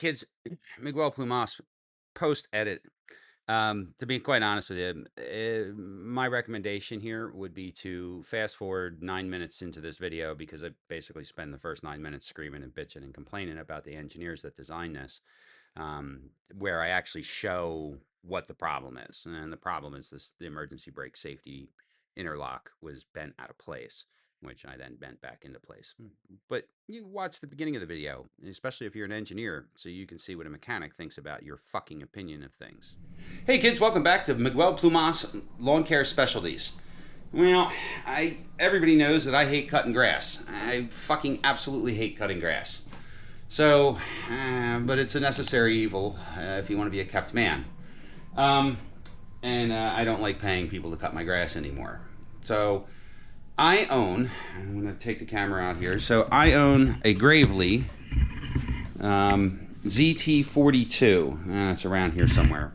kids, Miguel Plumas, post edit. To be quite honest with you, my recommendation here would be to fast forward 9 minutes into this video because I basically spend the first 9 minutes screaming and bitching and complaining about the engineers that designed this, where I actually show what the problem is. And the problem is the emergency brake safety interlock was bent out of place, which I then bent back into place. But you watch the beginning of the video, especially if you're an engineer, so you can see what a mechanic thinks about your fucking opinion of things. Hey kids, welcome back to Miguel Plumas Lawn Care Specialties. Well, everybody knows that I hate cutting grass. I fucking absolutely hate cutting grass. So, but it's a necessary evil if you want to be a kept man. I don't like paying people to cut my grass anymore. So, I own, I'm going to take the camera out here. So, I own a Gravely ZT42. It's around here somewhere.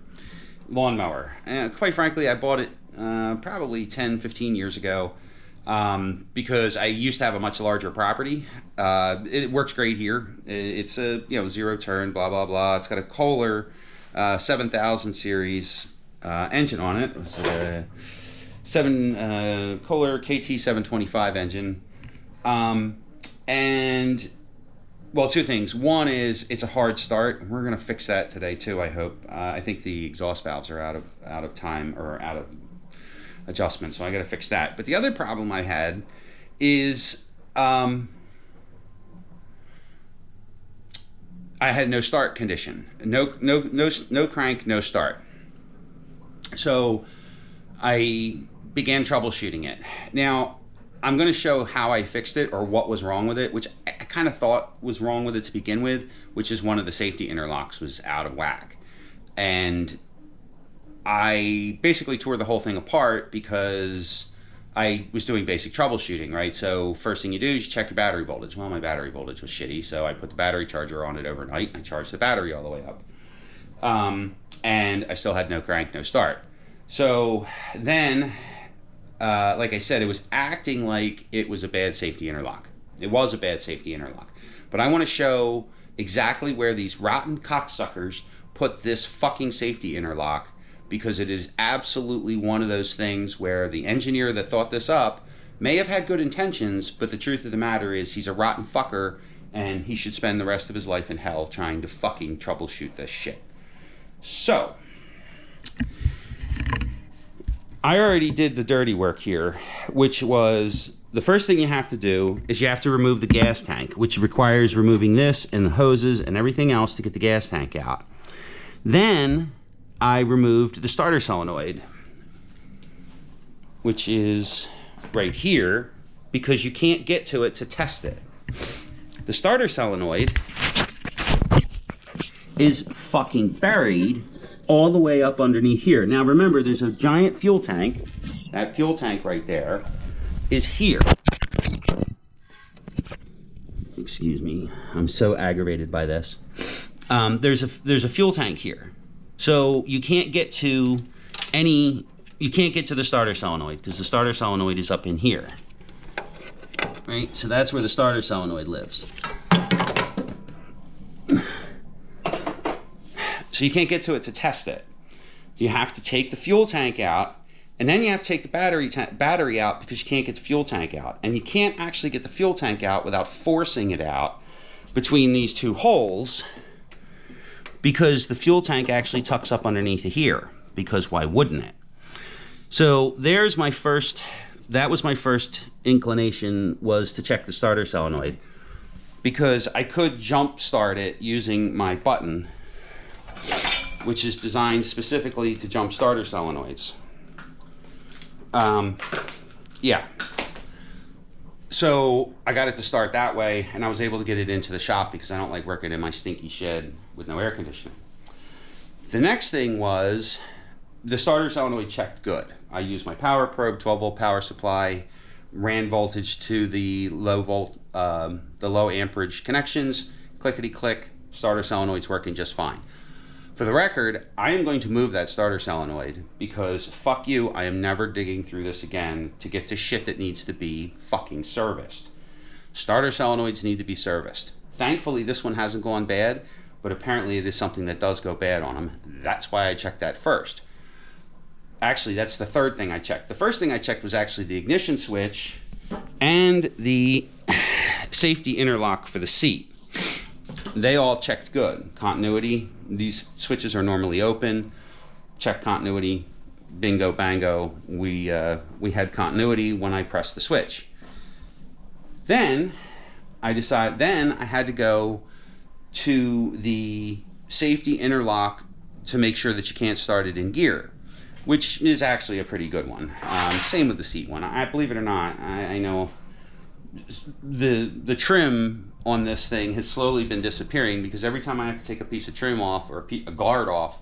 Lawnmower. Quite frankly, I bought it probably 10, 15 years ago. Because I used to have a much larger property. It works great here. It's a zero turn, blah blah blah. It's got a Kohler 7000 series engine on it. It's a Kohler KT 725 engine. And well, two things. One is it's a hard start. We're gonna fix that today too, I hope. I think the exhaust valves are out of time or out of adjustment, so I got to fix that. But the other problem I had is I had no start condition, no crank, no start. So I began troubleshooting it. Now I'm going to show how I fixed it or what was wrong with it, which I kind of thought was wrong with it to begin with, which is one of the safety interlocks was out of whack, and I basically tore the whole thing apart because I was doing basic troubleshooting, right? So first thing you do is you check your battery voltage. Well, my battery voltage was shitty, so I put the battery charger on it overnight. I charged the battery all the way up. And I still had no crank, no start. So then, like I said, it was acting like it was a bad safety interlock. It was a bad safety interlock. But I want to show exactly where these rotten cocksuckers put this fucking safety interlock, because it is absolutely one of those things where the engineer that thought this up may have had good intentions, but the truth of the matter is he's a rotten fucker and he should spend the rest of his life in hell trying to fucking troubleshoot this shit. So, I already did the dirty work here, which was the first thing you have to do is you have to remove the gas tank, which requires removing this and the hoses and everything else to get the gas tank out. Then I removed the starter solenoid, which is right here, because you can't get to it to test it. The starter solenoid is fucking buried all the way up underneath here. Now remember, there's a giant fuel tank. That fuel tank right there is here. Excuse me, I'm so aggravated by this. There's a fuel tank here. So you can't get to the starter solenoid because the starter solenoid is up in here, right? So that's where the starter solenoid lives. So you can't get to it to test it. You have to take the fuel tank out, and then you have to take the battery out because you can't get the fuel tank out. And you can't actually get the fuel tank out without forcing it out between these two holes, because the fuel tank actually tucks up underneath here, because why wouldn't it? So there's my first, that was my first inclination, was to check the starter solenoid, because I could jump start it using my button, which is designed specifically to jump starter solenoids. Yeah. So I got it to start that way, and I was able to get it into the shop because I don't like working in my stinky shed with no air conditioning. The next thing was the starter solenoid checked good. I used my power probe, 12-volt power supply, ran voltage to the low amperage connections, clickety click, starter solenoid's working just fine. For the record, I am going to move that starter solenoid because fuck you, I am never digging through this again to get to shit that needs to be fucking serviced. Starter solenoids need to be serviced. Thankfully, this one hasn't gone bad, but apparently it is something that does go bad on them. That's why I checked that first. Actually, that's the third thing I checked. The first thing I checked was actually the ignition switch and the safety interlock for the seat. They all checked good. Continuity, these switches are normally open. Check continuity, bingo bango. We had continuity when I pressed the switch. Then I had to go to the safety interlock to make sure that you can't start it in gear, which is actually a pretty good one. Same with the seat one. I believe it or not, I know the trim on this thing has slowly been disappearing, because every time I have to take a piece of trim off or a guard off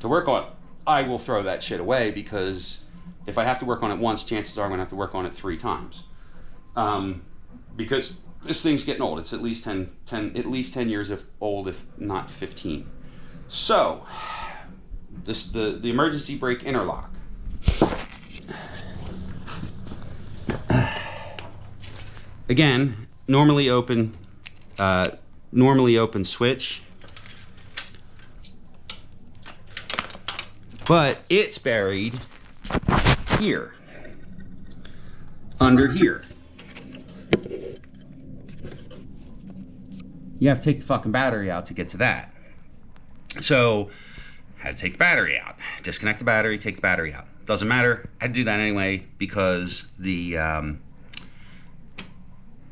to work on it, I will throw that shit away, because if I have to work on it once, chances are I'm gonna have to work on it 3 times. Because this thing's getting old. It's at least 10 years old, if not 15. So, the emergency brake interlock. Again, normally open switch, but it's buried here, under here. You have to take the fucking battery out to get to that. So, had to take the battery out, disconnect the battery, take the battery out. Doesn't matter. I had to do that anyway because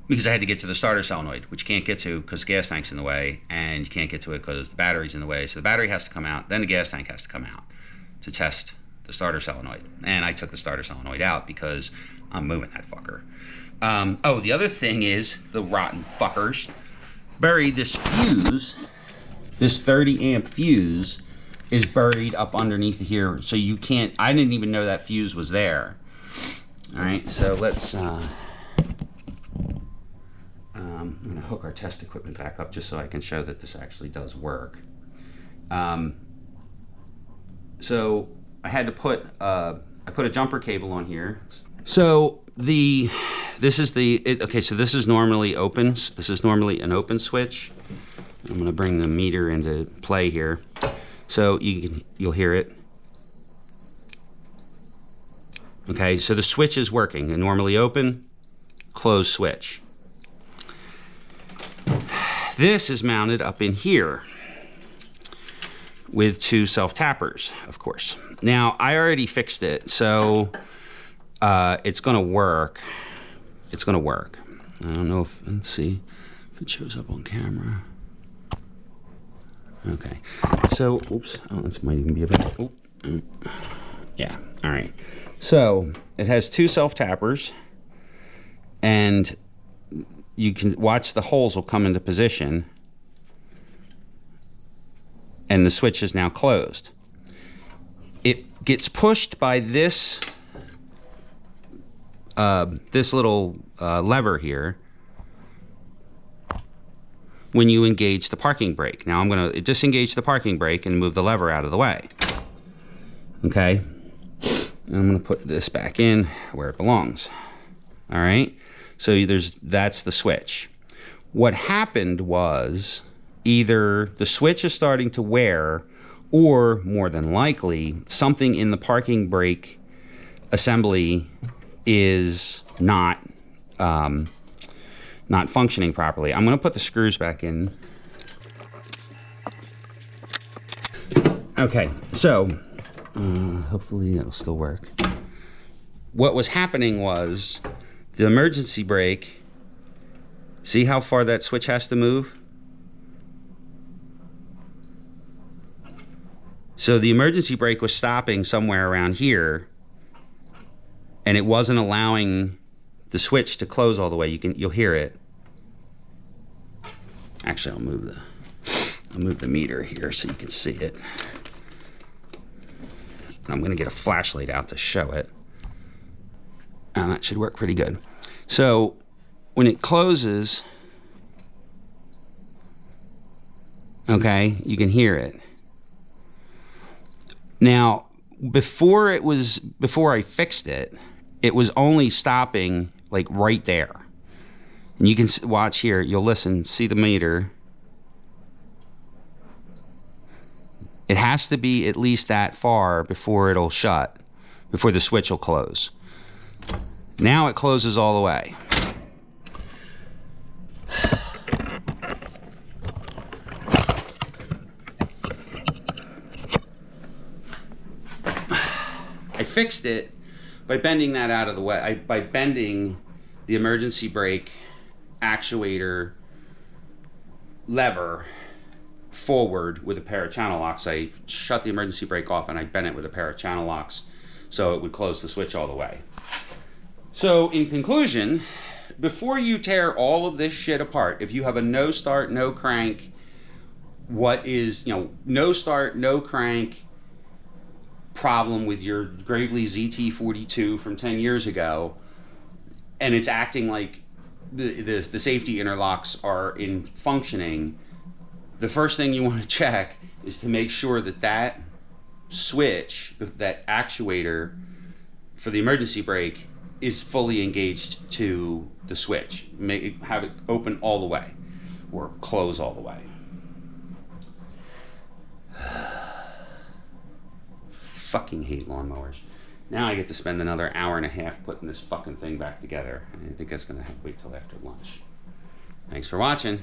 because I had to get to the starter solenoid, which you can't get to because the gas tank's in the way, and you can't get to it because the battery's in the way. So the battery has to come out, then the gas tank has to come out to test the starter solenoid. And I took the starter solenoid out because I'm moving that fucker. Oh, the other thing is the rotten fuckers buried this fuse. This 30 amp fuse is buried up underneath here, so you can't. I didn't even know that fuse was there. All right, so let's. I'm gonna hook our test equipment back up just so I can show that this actually does work. So I had to put I put a jumper cable on here. So this is normally open. This is normally an open switch. I'm gonna bring the meter into play here, so you'll hear it. Okay, so the switch is working. A normally open, closed switch. This is mounted up in here with 2 self-tappers, of course. Now, I already fixed it, so it's gonna work. It's gonna work. I don't know if, let's see if it shows up on camera. Okay, so, oops, oh, this might even be a bit, yeah, all right. So, it has 2 self-tappers, and you can watch the holes will come into position, and the switch is now closed. It gets pushed by this this little lever here when you engage the parking brake. Now I'm going to disengage the parking brake and move the lever out of the way. Okay, and I'm going to put this back in where it belongs. All right. So that's the switch. What happened was either the switch is starting to wear, or more than likely, something in the parking brake assembly is not functioning properly. I'm going to put the screws back in. Okay, so hopefully it'll still work. What was happening was the emergency brake, see how far that switch has to move? So the emergency brake was stopping somewhere around here, and it wasn't allowing the switch to close all the way. You'll hear it. Actually, I'll move the meter here so you can see it. I'm going to get a flashlight out to show it. And that should work pretty good. So when it closes, okay, you can hear it. Now, before I fixed it, it was only stopping like right there. And you can watch here, you'll listen, see the meter. It has to be at least that far before it'll shut, before the switch will close. Now it closes all the way. I fixed it by bending that out of the way, by bending the emergency brake actuator lever forward with a pair of channel locks. I shut the emergency brake off and I bent it with a pair of channel locks so it would close the switch all the way. So in conclusion, before you tear all of this shit apart, if you have a no start, no crank, no start, no crank problem with your Gravely ZT42 from 10 years ago, and it's acting like the safety interlocks are in functioning, the first thing you want to check is to make sure that that switch, that actuator for the emergency brake, is fully engaged to the switch. Have it open all the way or close all the way. Fucking hate lawnmowers. Now I get to spend another hour and a half putting this fucking thing back together. I think that's gonna have to wait till after lunch. Thanks for watching.